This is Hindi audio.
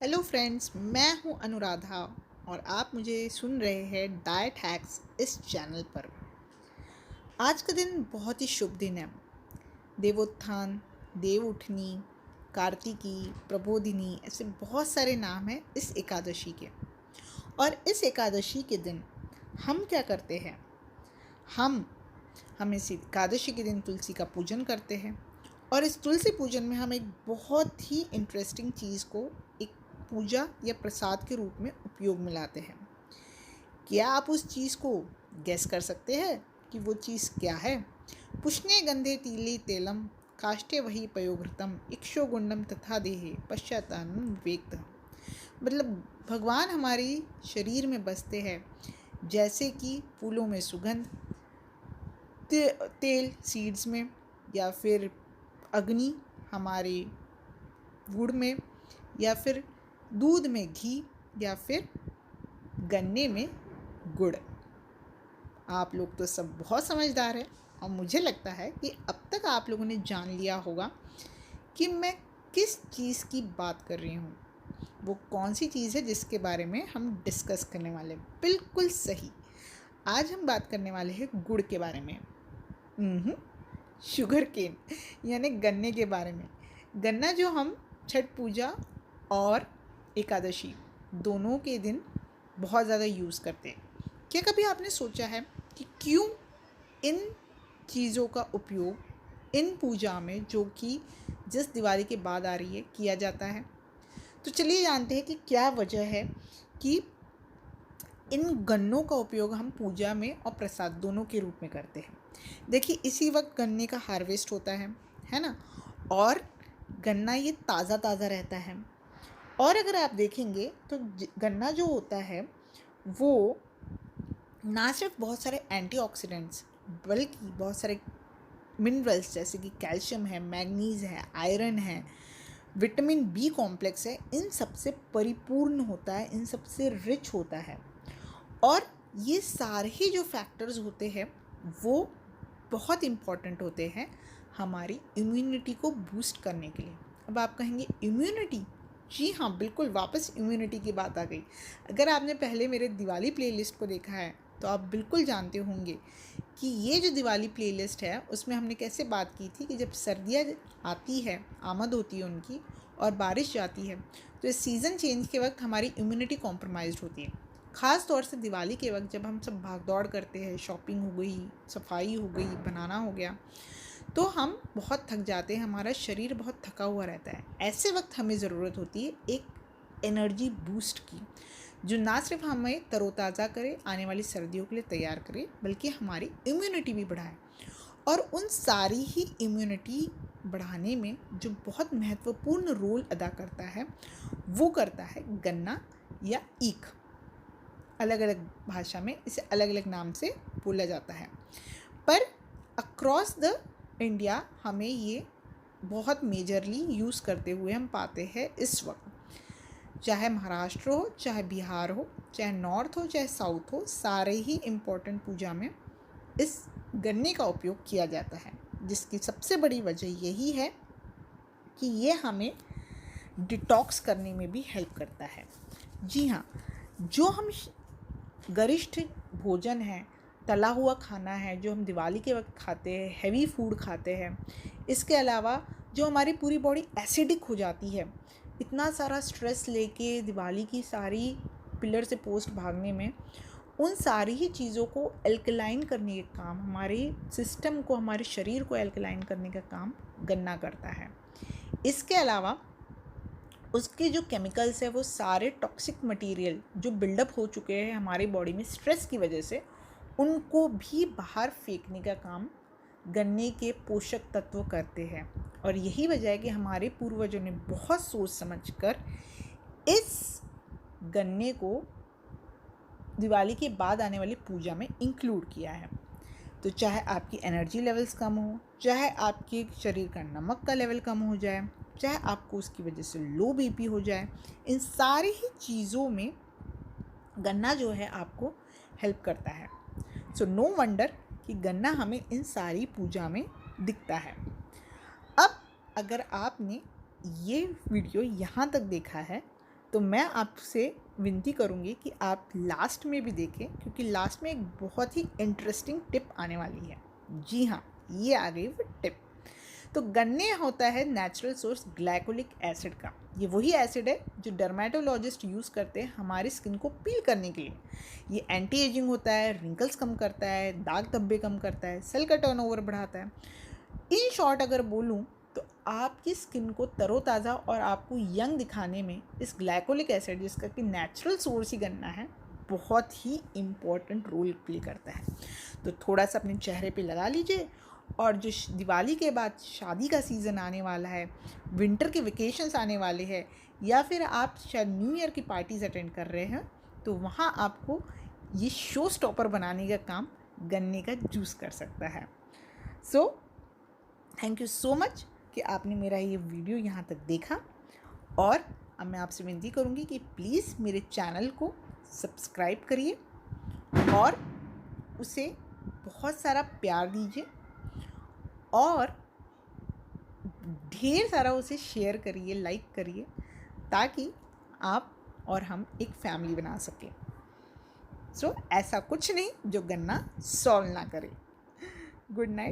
हेलो फ्रेंड्स, मैं हूं अनुराधा और आप मुझे सुन रहे हैं डाइट हैक्स इस चैनल पर। आज का दिन बहुत ही शुभ दिन है। देवोत्थान, देव उठनी, कार्तिकी, प्रबोधिनी, ऐसे बहुत सारे नाम हैं इस एकादशी के। और इस एकादशी के दिन हम क्या करते हैं? हम इस एकादशी के दिन तुलसी का पूजन करते हैं। और इस तुलसी पूजन में हम एक बहुत ही इंटरेस्टिंग चीज़ को एक पूजा या प्रसाद के रूप में उपयोग में लाते हैं। क्या आप उस चीज़ को गैस कर सकते हैं कि वो चीज़ क्या है? पुष्णे गंधे तीले तेलम काष्ठे वही पयोघृतम इक्षो गुंडम तथा देहे पश्चातानम विवेक। मतलब भगवान हमारी शरीर में बसते हैं, जैसे कि फूलों में सुगंध, तेल सीड्स में, या फिर अग्नि हमारे गुड़ में, या फिर दूध में घी, या फिर गन्ने में गुड़। आप लोग तो सब बहुत समझदार हैं और मुझे लगता है कि अब तक आप लोगों ने जान लिया होगा कि मैं किस चीज़ की बात कर रही हूँ। वो कौन सी चीज़ है जिसके बारे में हम डिस्कस करने वाले हैं। बिल्कुल सही, आज हम बात करने वाले हैं गुड़ के बारे में। शुगर केन यानी गन्ने के बारे में। गन्ना जो हम छठ पूजा और एकादशी दोनों के दिन बहुत ज़्यादा यूज़ करते हैं। क्या कभी आपने सोचा है कि क्यों इन चीज़ों का उपयोग इन पूजा में, जो कि जिस दिवाली के बाद आ रही है, किया जाता है? तो चलिए जानते हैं कि क्या वजह है कि इन गन्नों का उपयोग हम पूजा में और प्रसाद दोनों के रूप में करते हैं। देखिए, इसी वक्त गन्ने का हार्वेस्ट होता है ना? और गन्ना ये ताज़ा ताज़ा रहता है। और अगर आप देखेंगे तो गन्ना जो होता है वो ना सिर्फ बहुत सारे एंटीऑक्सीडेंट्स, बल्कि बहुत सारे मिनरल्स जैसे कि कैल्शियम है, मैग्नीज है, आयरन है, विटामिन बी कॉम्प्लेक्स है, इन सबसे परिपूर्ण होता है, इन सबसे रिच होता है। और ये सारे ही जो फैक्टर्स होते हैं वो बहुत इम्पॉर्टेंट होते हैं हमारी इम्यूनिटी को बूस्ट करने के लिए। अब आप कहेंगे इम्यूनिटी? जी हाँ, बिल्कुल, वापस इम्यूनिटी की बात आ गई। अगर आपने पहले मेरे दिवाली प्लेलिस्ट को देखा है तो आप बिल्कुल जानते होंगे कि ये जो दिवाली प्लेलिस्ट है उसमें हमने कैसे बात की थी कि जब सर्दियाँ आती है, आमद होती है उनकी, और बारिश जाती है, तो इस सीज़न चेंज के वक्त हमारी इम्यूनिटी कॉम्प्रोमाइज़ होती है। ख़ास तौर से दिवाली के वक्त जब हम सब भाग दौड़ करते हैं, शॉपिंग हो गई, सफाई हो गई, बनाना हो गया, तो हम बहुत थक जाते हैं, हमारा शरीर बहुत थका हुआ रहता है। ऐसे वक्त हमें ज़रूरत होती है एक एनर्जी बूस्ट की, जो ना सिर्फ हमें तरोताज़ा करे, आने वाली सर्दियों के लिए तैयार करे, बल्कि हमारी इम्यूनिटी भी बढ़ाए। और उन सारी ही इम्यूनिटी बढ़ाने में जो बहुत महत्वपूर्ण रोल अदा करता है वो करता है गन्ना या ईख। अलग अलग भाषा में इसे अलग अलग नाम से बोला जाता है, पर अक्रॉस द इंडिया हमें ये बहुत मेजरली यूज़ करते हुए हम पाते हैं इस वक्त। चाहे महाराष्ट्र हो, चाहे बिहार हो, चाहे नॉर्थ हो, चाहे साउथ हो, सारे ही इम्पोर्टेंट पूजा में इस गन्ने का उपयोग किया जाता है, जिसकी सबसे बड़ी वजह यही है कि ये हमें डिटॉक्स करने में भी हेल्प करता है। जी हाँ, जो हम गरिष्ठ भोजन है, तला हुआ खाना है, जो हम दिवाली के वक्त खाते हैं, हैवी फूड खाते हैं, इसके अलावा जो हमारी पूरी बॉडी एसिडिक हो जाती है, इतना सारा स्ट्रेस लेके दिवाली की सारी पिलर से पोस्ट भागने में, उन सारी ही चीज़ों को एल्कलाइन करने का काम, हमारे सिस्टम को, हमारे शरीर को एल्कलाइन करने का काम गन्ना करता है। इसके अलावा उसके जो केमिकल्स है, वो सारे टॉक्सिक मटेरियल जो बिल्डअप हो चुके हैं हमारी बॉडी में स्ट्रेस की वजह से, उनको भी बाहर फेंकने का काम गन्ने के पोषक तत्व करते हैं। और यही वजह है कि हमारे पूर्वजों ने बहुत सोच समझकर इस गन्ने को दिवाली के बाद आने वाली पूजा में इंक्लूड किया है। तो चाहे आपकी एनर्जी लेवल्स कम हो, चाहे आपके शरीर का नमक का लेवल कम हो जाए, चाहे आपको उसकी वजह से लो बीपी हो जाए, इन सारी ही चीज़ों में गन्ना जो है आपको हेल्प करता है। सो नो वंडर कि गन्ना हमें इन सारी पूजा में दिखता है। अब अगर आपने ये वीडियो यहाँ तक देखा है तो मैं आपसे विनती करूँगी कि आप लास्ट में भी देखें, क्योंकि लास्ट में एक बहुत ही इंटरेस्टिंग टिप आने वाली है। जी हाँ, ये आ गई वो टिप। तो गन्ने होता है नेचुरल सोर्स ग्लाइकोलिक एसिड का। ये वही एसिड है जो डर्मेटोलॉजिस्ट यूज़ करते हैं हमारी स्किन को पील करने के लिए। ये एंटी एजिंग होता है, रिंकल्स कम करता है, दाग धब्बे कम करता है, सेल का टर्नओवर बढ़ाता है। इन शॉर्ट अगर बोलूँ तो आपकी स्किन को तरोताज़ा और आपको यंग दिखाने में इस ग्लाइकोलिक एसिड, जिसका कि नेचुरल सोर्स ही गन्ना है, बहुत ही इम्पोर्टेंट रोल प्ले करता है। तो थोड़ा सा अपने चेहरे पे लगा लीजिए। और जो दिवाली के बाद शादी का सीज़न आने वाला है, विंटर के वेकेशंस आने वाले हैं, या फिर आप शायद न्यू ईयर की पार्टीज़ अटेंड कर रहे हैं, तो वहाँ आपको ये शो स्टॉपर बनाने का काम गन्ने का जूस कर सकता है। So thank you so much कि आपने मेरा ये वीडियो यहाँ तक देखा। और अब मैं आपसे विनती करूँगी कि प्लीज़ मेरे चैनल को सब्सक्राइब करिए और उसे बहुत सारा प्यार दीजिए और ढेर सारा उसे शेयर करिए, लाइक करिए, ताकि आप और हम एक फैमिली बना सकें। सो ऐसा कुछ नहीं जो गन्ना सॉल्व ना करे। Good night.